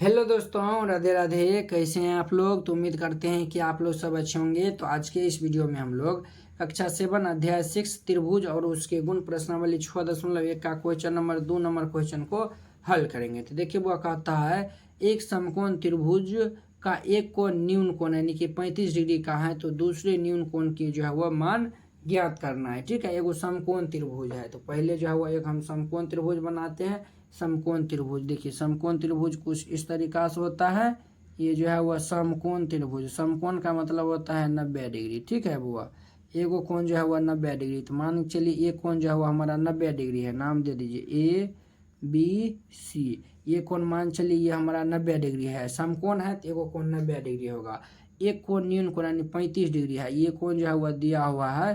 Hello दोस्तों, राधे राधे। कैसे हैं आप लोग? तो उम्मीद करते हैं कि आप लोग सब अच्छे होंगे। तो आज के इस वीडियो में हम लोग कक्षा 7 अध्याय 6 त्रिभुज और उसके गुण प्रश्नावली 6.1 का क्वेश्चन नंबर 2 नंबर क्वेश्चन को हल करेंगे। तो देखिए वो कहता है एक समकोण त्रिभुज का एक कोण न्यून कोण यानी कि 35 डिग्री का है, तो दूसरे न्यून कोण की जो है वह मान ज्ञात करना है। ठीक है, एगो समकोण त्रिभुज है। तो पहले जो है वह एक हम समकोण त्रिभुज बनाते हैं। समकोण त्रिभुज, देखिए समकोण त्रिभुज कुछ इस तरीका से होता है। ये जो है वह समकोण त्रिभुज, समकोण का मतलब होता है 90 डिग्री। ठीक है बुआ, एगो कोण जो है वह 90 डिग्री। तो मान के चलिए एक कोण जो है वह हमारा 90 डिग्री है, नाम दे दीजिए ए बी सी। ये कोण मान चलिए ये हमारा 90 डिग्री है, समकोण है तो एगो कोण 90 डिग्री होगा। एक कोण न्यून कोण यानी 35 डिग्री है। ये कोण जो है वह दिया हुआ है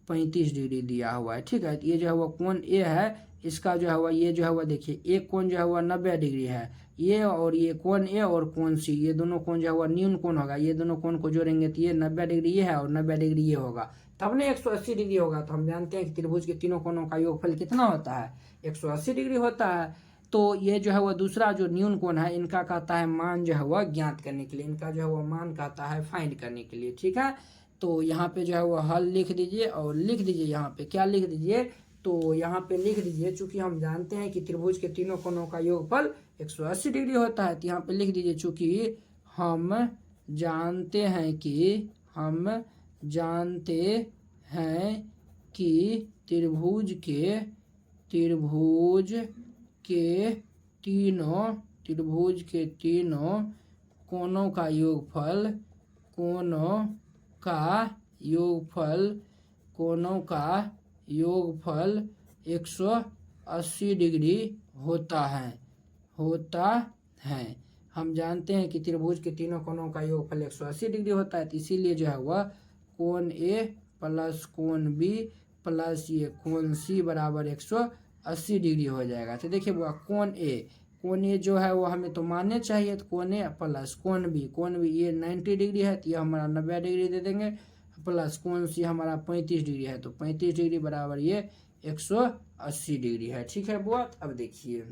35 डिग्री दिया हुआ है। ठीक है, तो ये जो है वह कोण ए है, इसका जो है वह ये जो है वह देखिए एक कोण जो है वह 90 डिग्री है। ये और ये कोण ए और कोण सी, ये दोनों कोण जो है वह न्यून कोण होगा। ये दोनों कोण को जोड़ेंगे तो ये 90 डिग्री ये है और 90 डिग्री ये होगा, तब ना 180 डिग्री होगा। तो हम जानते हैं कि त्रिभुज के तीनों कोणों का योगफल कितना होता है, 180 डिग्री होता है। तो ये जो है वह दूसरा जो न्यून कोण है, इनका कहता है मान जो है वह ज्ञात करने के लिए, इनका जो है वह मान कहता है फाइंड करने के लिए। ठीक है, तो यहाँ पे जो है वह हल लिख दीजिए और लिख दीजिए यहाँ पे क्या लिख दीजिए, तो यहाँ पे लिख दीजिए चूंकि हम जानते हैं कि त्रिभुज के तीनों कोणों का योगफल 180 डिग्री होता है। तो यहाँ पे लिख दीजिए चूंकि हम जानते हैं कि त्रिभुज के तीनों कोणों का योगफल 180 डिग्री होता है। हम जानते हैं कि त्रिभुज के तीनों कोणों का योगफल 180 डिग्री होता है, तो इसीलिए जो है वह कोण ए प्लस कोण बी प्लस ये कोण सी बराबर 180 डिग्री हो जाएगा। तो देखिए वह कोण ए जो है वो हमें तो मानने चाहिए, तो कोण ए प्लस कोण बी ये 90 डिग्री है, तो ये हमारा 90 डिग्री दे देंगे, प्लस कोण सी हमारा 35 डिग्री है, तो 35 डिग्री बराबर ये 180 डिग्री है। ठीक है बुआ, अब देखिए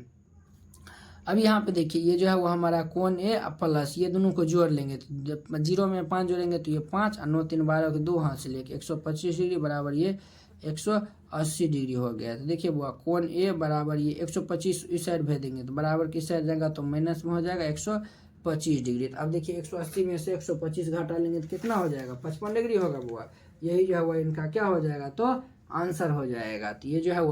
अब यहाँ पे देखिए ये जो है वो हमारा कोण ए प्लस ये दोनों को जोड़ लेंगे, तो जब 0 में 5 जोड़ेंगे तो ये 5 और 9 3 12 के 2 हाथ से लेके 125 डिग्री बराबर ये 180 डिग्री हो गया। तो देखिए वो कोण ए बराबर ये 125 इस साइड भेज देंगे तो बराबर किस साइड जाएगा, तो माइनस में हो जाएगा 125 डिग्री। तो अब देखिए 180 में से 125 घटा लेंगे तो कितना हो जाएगा, 55 डिग्री होगा बुआ। यही जो है वह इनका क्या हो जाएगा, तो आंसर हो जाएगा। तो ये जो है वो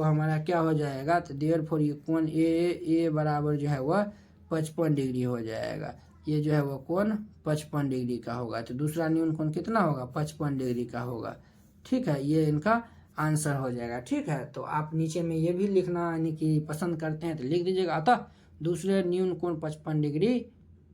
हमारा क्या हो जाएगा, तो देयरफॉर ये कोण ए बराबर जो है वह 55 डिग्री हो जाएगा। ये जो है वो कोण 55 डिग्री का होगा। तो दूसरा न्यून कोण कितना होगा, 55 डिग्री का होगा। ठीक है, ये इनका आंसर हो जाएगा। ठीक है, तो आप नीचे में ये भी लिखना यानी कि पसंद करते हैं तो लिख दीजिएगा, अतः दूसरे न्यून कोण 55 डिग्री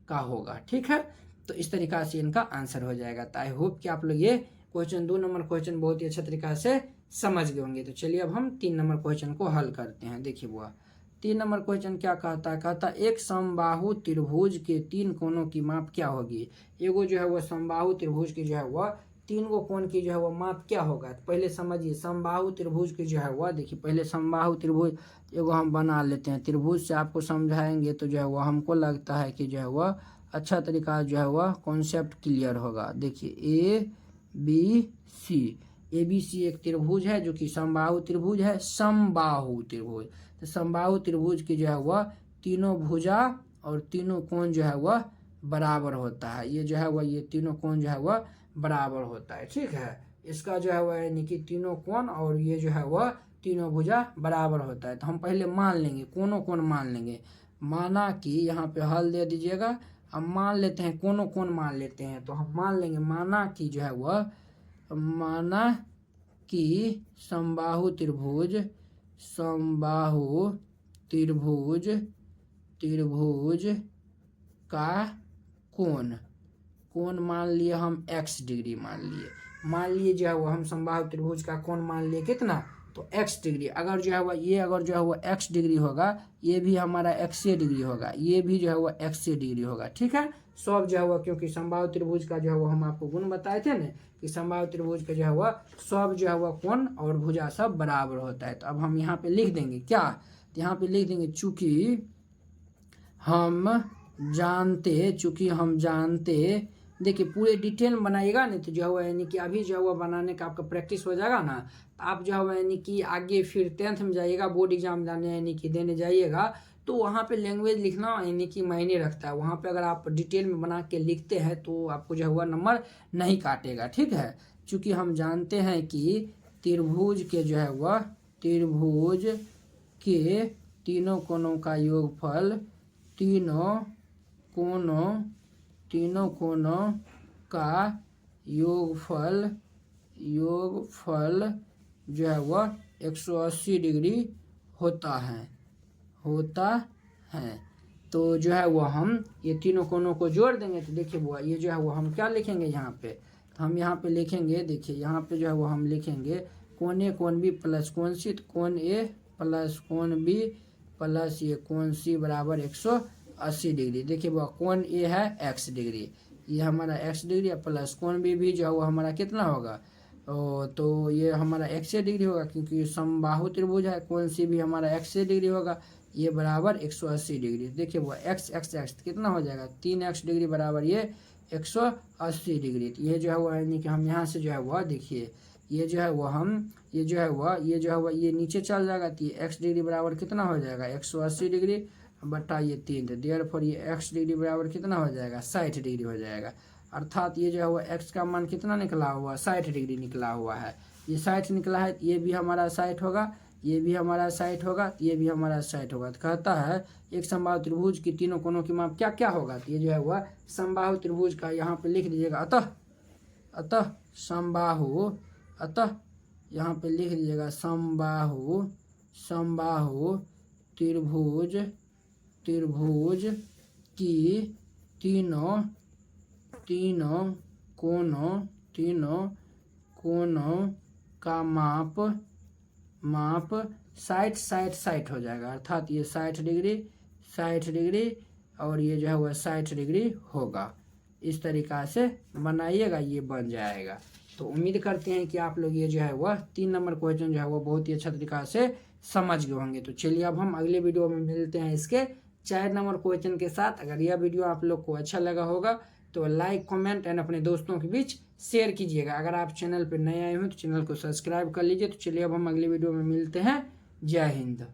का होगा। ठीक है, तो इस तरीका से इनका आंसर हो जाएगा। तो आई होप कि आप लोग ये क्वेश्चन 2 नंबर क्वेश्चन बहुत ही अच्छा तरीका से समझ गए होंगे। तो चलिए अब हम 3 नंबर क्वेश्चन को हल करते हैं। देखिए बुआ 3 नंबर क्वेश्चन क्या कहता है, एक समबाहु त्रिभुज के 3 कोणों की माप क्या होगी। एगो जो है वह समबाहु त्रिभुज की जो है वह 3 गो कोण की जो है वह माप क्या होगा। तो पहले समझिए समबाहु त्रिभुज की जो है वह, देखिए पहले समबाहु त्रिभुज एगो हम बना लेते हैं। त्रिभुज से आपको समझाएंगे तो जो है वह हमको लगता है कि जो है वह अच्छा तरीका जो है वह कॉन्सेप्ट क्लियर होगा। देखिए ए बी सी एक त्रिभुज है जो कि समबाहु त्रिभुज है, समबाहु त्रिभुज। तो समबाहु त्रिभुज की जो है वह तीनों भुजा और तीनों कोण जो है वह बराबर होता है। ये जो है वह ये तीनों कोण जो है वह बराबर होता है। ठीक है, इसका जो है वह यानी कि तीनों कोण और ये जो है वह तीनों भुजा बराबर होता है। तो हम पहले मान लेंगे कोणों कोण मान लेंगे, माना कि यहाँ पे हल दे दीजिएगा। हम मान लेते हैं कोणों कोण मान लेते हैं, तो हम मान लेंगे माना कि जो है वह समबाहु त्रिभुज का कोण मान लिए हम x डिग्री मान लिए जो है वो हम समबाहु त्रिभुज का कोण मान लिए कितना, तो x डिग्री। अगर जो है वो ये अगर जो है वो x डिग्री होगा, ये भी हमारा x डिग्री होगा, ये भी जो है वो x डिग्री होगा। ठीक है, सब जो है वो क्योंकि समबाहु त्रिभुज का जो है वो हम आपको गुण बताए थे ना कि समबाहु त्रिभुज का जो है वो सब जो है वो कोण और भुजा सब बराबर होता है। तो अब हम यहाँ पे लिख देंगे क्या, तो यहाँ पे लिख देंगे चूंकि हम जानते, चूंकि हम जानते, देखिए पूरे डिटेल में बनाइएगा नहीं तो जो हुआ यानी कि अभी जो हुआ बनाने का आपका प्रैक्टिस हो जाएगा ना, तो आप जो हुआ यानी कि आगे फिर 10th में जाइएगा, बोर्ड एग्जाम जाने यानी कि देने जाइएगा, तो वहाँ पे लैंग्वेज लिखना यानी कि मायने रखता है। वहाँ पे अगर आप डिटेल में बना के लिखते हैं तो आपको जो हुआ नंबर नहीं काटेगा, ठीक है। चूँकि हम जानते हैं कि त्रिभुज के जो है वह त्रिभुज के तीनों कोणों का योगफल तीनों कोणों का योगफल जो है वह 180 डिग्री होता है। तो जो है वो हम ये तीनों कोणों को जोड़ देंगे तो देखिए वो ये जो है वो हम क्या लिखेंगे यहाँ पे, तो हम यहाँ पे लिखेंगे, देखिए यहाँ पे जो है वो हम लिखेंगे कोण ए कोण बी प्लस कोण सी, तो कोण ए प्लस कोण बी प्लस ये कोण सी बराबर 180 डिग्री। देखिए वो कोण ए है x डिग्री, ये हमारा x डिग्री है, प्लस कोण बी भी जो है वो हमारा कितना होगा, तो ये हमारा x डिग्री होगा क्योंकि समबाहु त्रिभुज है। कोण सी भी हमारा x डिग्री होगा, ये बराबर 180 डिग्री। देखिए वो x कितना हो जाएगा 3x डिग्री बराबर ये 180 डिग्री। तो ये जो है वो यानी कि हम यहाँ से जो है वह देखिए ये जो है वो हम ये जो है वह ये नीचे चल जाएगा, तो ये x डिग्री बराबर कितना हो जाएगा 180 डिग्री बटा ये 3, तो देयरफॉर ये x डिग्री बराबर कितना हो जाएगा 60 डिग्री हो जाएगा। अर्थात ये जो है वो x का मान कितना निकला हुआ 60 डिग्री निकला हुआ है। ये 60 निकला है, ये भी हमारा 60 होगा, ये भी हमारा 60 होगा, ये भी हमारा 60 होगा। तो कहता है एक समबाहु त्रिभुज की तीनों कोणों की माप क्या क्या होगा, तो ये जो है वह समबाहु त्रिभुज का यहाँ पे लिख दीजिएगा अतः यहाँ पे लिख दीजिएगा समबाहु त्रिभुज की तीनों कोणों का माप 60 हो जाएगा। अर्थात ये 60 डिग्री और ये जो है वह 60 डिग्री होगा। इस तरीक़ा से बनाइएगा, ये बन जाएगा। तो उम्मीद करते हैं कि आप लोग ये जो है वह 3 नंबर क्वेश्चन जो है वह बहुत ही अच्छा तरीक़ा से समझ गए होंगे। तो चलिए अब हम अगले वीडियो में मिलते हैं इसके 4 नंबर क्वेश्चन के साथ। अगर यह वीडियो आप लोग को अच्छा लगा होगा तो लाइक कमेंट एंड अपने दोस्तों के बीच शेयर कीजिएगा। अगर आप चैनल पर नए आए हो तो चैनल को सब्सक्राइब कर लीजिए। तो चलिए अब हम अगले वीडियो में मिलते हैं। जय हिंद।